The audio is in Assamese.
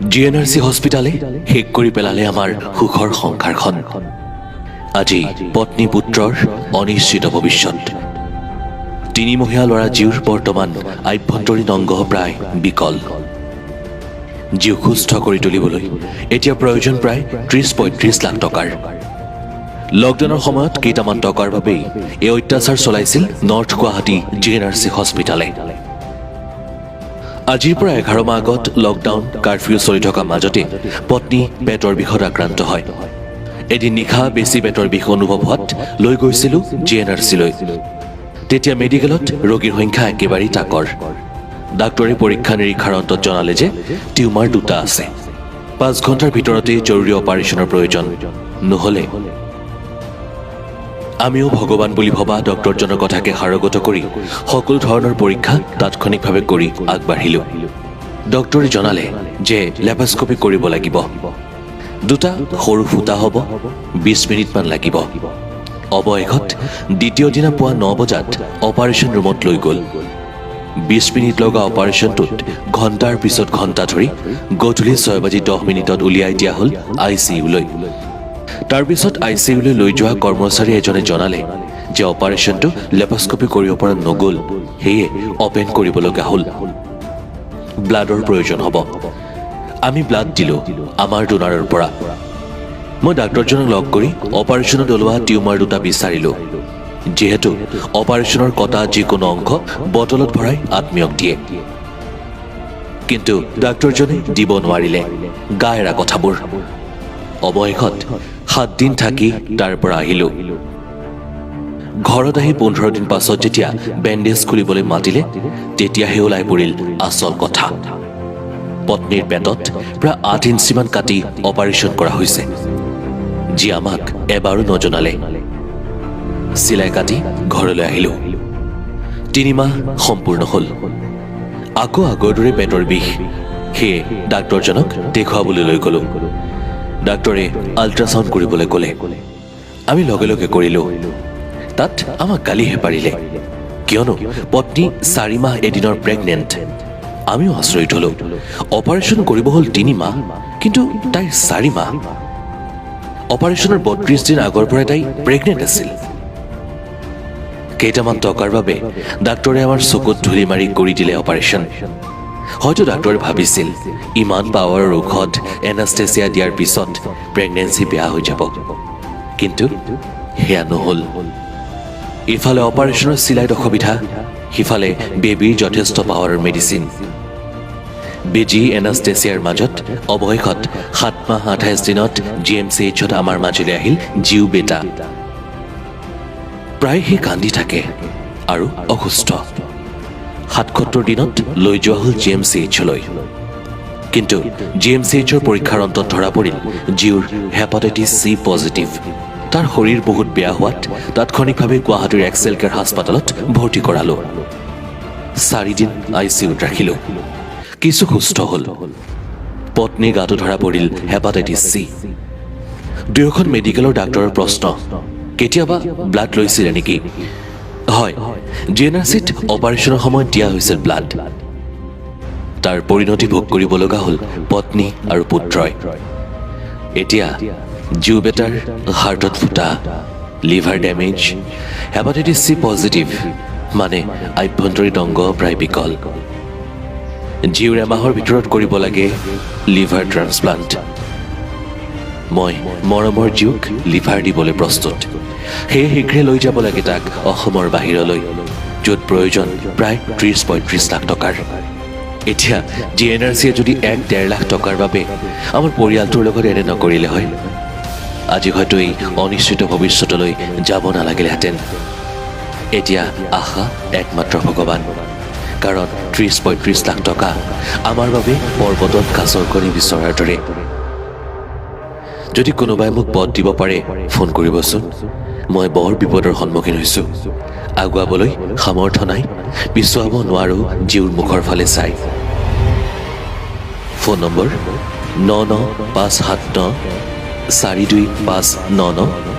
GNRC হস্পিটালে শেষ কৰি পেলালে আমাৰ সুখৰ সংসাৰখন। আজি পত্নী পুত্ৰৰ অনিশ্চিত ভৱিষ্যত। তিনিমহীয়া ল'ৰা জীউৰ বৰ্তমান আভ্যন্তৰীণ অংগ প্ৰায় বিকল। জীউ সুস্থ কৰি তুলিবলৈ এতিয়া প্ৰয়োজন প্ৰায় ৩০-৩৫ লাখ টকাৰ। লকডাউনৰ সময়ত কেইটামান টকাৰ বাবেই এই অত্যাচাৰ চলাইছিল নৰ্থ গুৱাহাটী GNRC হস্পিটালে। আজিৰ পৰা ১১ মাহ আগত লকডাউন কাৰফিউ চলি থকা মাজতে পত্নী পেটৰ বিষত আক্ৰান্ত হয়। এদিন নিশা বেছি পেটৰ বিষ অনুভৱ হোৱাত লৈ গৈছিলোঁ GNRCলৈ। তেতিয়া মেডিকেলত ৰোগীৰ সংখ্যা একেবাৰেই তাকৰ। ডাক্তৰে পৰীক্ষা নিৰীক্ষাৰ অন্তত জনালে যে টিউমাৰ দুটা আছে। ৫ ঘণ্টাৰ ভিতৰতেই জৰুৰী অপাৰেশ্যনৰ প্ৰয়োজন। নহ'লে আমিও ভগৱান বুলি ভবা ডক্তৰজনৰ কথাকে সাৰোগত কৰি সকলো ধৰণৰ পৰীক্ষা তাৎক্ষণিকভাৱে কৰি আগবাঢ়িলোঁ। ডক্তৰে জনালে যে লেপাস্কপি কৰিব লাগিব। দুটা সৰু ফুটা হ'ব, ২০ মিনিটমান লাগিব। অৱশেষত দ্বিতীয় দিনা পুৱা ৯ বজাত অপাৰেশ্যন ৰুমত লৈ গ'ল। ২০ মিনিট লগা অপাৰেশ্যনটোত ঘণ্টাৰ পিছত ঘণ্টা ধৰি গধূলি ৬:১০ উলিয়াই দিয়া হ'ল ICUলৈ। তাৰপিছত ICUলৈ লৈ যোৱা কৰ্মচাৰী এজনে জনালে যে অপাৰেশ্যনটো লেপাস্কপি কৰিব পৰা নগ'ল, সেয়ে অপেন কৰিব লগা হ'ল। ব্লাডৰ প্ৰয়োজন হ'ব। আমি ব্লাড দিলোঁ আমাৰ ডোনাৰৰ পৰা। মই ডাক্তৰজনক লগ কৰি অপাৰেশ্যনত ওলোৱা টিউমাৰ দুটা বিচাৰিলোঁ। যিহেতু অপাৰেশ্যনৰ কটা যিকোনো অংশ বটলত ভৰাই আত্মীয়ক দিয়ে, কিন্তু ডাক্তৰজনে দিব নোৱাৰিলে। গা এৰা কথাবোৰ। অৱশেষত ৭ দিন থাকি তাৰ পৰা আহিলোঁ। ঘৰত আহি ১৫ দিন পাছত যেতিয়া বেণ্ডেজ খুলিবলৈ মাতিলে, তেতিয়াহে ওলাই পৰিল আচল কথা। পত্নীৰ পেটত প্ৰায় ৮ ইঞ্চিমান কাটি অপাৰেশ্যন কৰা হৈছে, যি আমাক এবাৰো নজনালে। চিলাই কাটি ঘৰলৈ আহিলোঁ। ৩ মাহ সম্পূৰ্ণ হ'ল। আকৌ আগৰ দৰে পেটৰ বিষ। সেয়ে ডাক্তৰজনক দেখুৱাবলৈ লৈ গ'লোঁ। ডাক্তৰে আল্ট্ৰাচাউণ্ড কৰিবলৈ ক'লে। আমি লগে লগে কৰিলোঁ। তাত আমাক গালিহে পাৰিলে, কিয়নো পত্নী ৪ মাহ এদিনৰ প্ৰেগনেণ্ট। আমিও আচৰিত হ'লোঁ। অপাৰেশ্যন কৰিব হ'ল ৩ মাহ, কিন্তু তাইৰ ৪ মাহ। অপাৰেশ্যনৰ ৩২ দিন আগৰ পৰাই তাই প্ৰেগনেণ্ট আছিল। কেইটামান টকাৰ বাবে ডাক্তৰে আমাৰ চকুত ধূলি মাৰি কৰি দিলে অপাৰেশ্যন। হয়তো ডাক্তৰে ভাবিছিল ইমান পাৱাৰৰ ঔষধ এনাষ্টেচিয়া দিয়াৰ পিছত প্ৰেগনেঞ্চি বেয়া হৈ যাব, কিন্তু সেয়া নহ'ল। ইফালে অপাৰেশ্যনৰ চিলাইত অসুবিধা, সিফালে বেবীৰ যথেষ্ট পাৱাৰৰ মেডিচিন। বেজী এনাষ্টেচিয়াৰ মাজত অৱশেষত ৭ মাহ ২৮ দিনত GMCHত আমাৰ মাজলৈ আহিল জীউ বেটা। প্ৰায় সি কান্দি থাকে আৰু অসুস্থ। ৭৭ দিনত লৈ যোৱা হ'ল GMCHলৈ। কিন্তু GMCHৰ পৰীক্ষাৰ অন্তত ধৰা পৰিল জীউৰ হেপাটাইটিছ C পজিটিভ। তাৰ শৰীৰ বহুত বেয়া হোৱাত তাৎক্ষণিকভাৱে গুৱাহাটীৰ এক্সেল কেয়াৰ হাস্পাতালত ভৰ্তি কৰালোঁ। ৪ দিন ICUত ৰাখিলোঁ। কিছু সুস্থ হ'ল। পত্নীৰ গাটো ধৰা পৰিল হেপাটাইটিছ C। দুয়োখন মেডিকেলৰ ডাক্তৰৰ প্ৰশ্ন, কেতিয়াবা ব্লাড লৈছিলে নেকি? হয়, GNRCত অপাৰেশ্যনৰ সময়ত দিয়া হৈছিল ব্লাড। তাৰ পৰিণতি ভোগ কৰিব লগা হ'ল পত্নী আৰু পুত্ৰই। এতিয়া জীউ বেটাৰ হাৰ্টত ফুটা, liver damage, hepatitis C positive, মানে আভ্যন্তৰীণ অংগ প্ৰায় বিকল। জীউৰ এমাহৰ ভিতৰত কৰিব লাগে লিভাৰ ট্ৰান্সপ্লাণ্ট। মই মৰমৰ জীউক লিভাৰ দিবলৈ প্ৰস্তুত। সেয়ে শীঘ্ৰে লৈ যাব লাগে তাক অসমৰ বাহিৰলৈ, য'ত প্ৰয়োজন প্ৰায় ৩০-৩৫ লাখ টকাৰ। এতিয়া GNRCয়ে যদি ১-১.৫ লাখ টকাৰ বাবে আমাৰ পৰিয়ালটোৰ লগত এনে নকৰিলে হয়, আজি হয়তো এই অনিশ্চিত ভৱিষ্যতলৈ যাব নালাগিলেহেঁতেন। এতিয়া আশা একমাত্ৰ ভগৱান, কাৰণ ৩০-৩৫ লাখ টকা আমাৰ বাবে পৰ্বতত কাছৰ কণী বিচৰাৰ দৰে। যদি কোনোবাই মোক পদ দিব পাৰে ফোন কৰিবচোন। মই বৰ বিপদৰ সন্মুখীন হৈছোঁ। আগুৱাবলৈ সামৰ্থ্য নাই, পিছুৱাব নোৱাৰোঁ জীউৰ মুখৰ ফালে চাই। Phone number ৯৯৫৭৯ ৪২৫৯৯।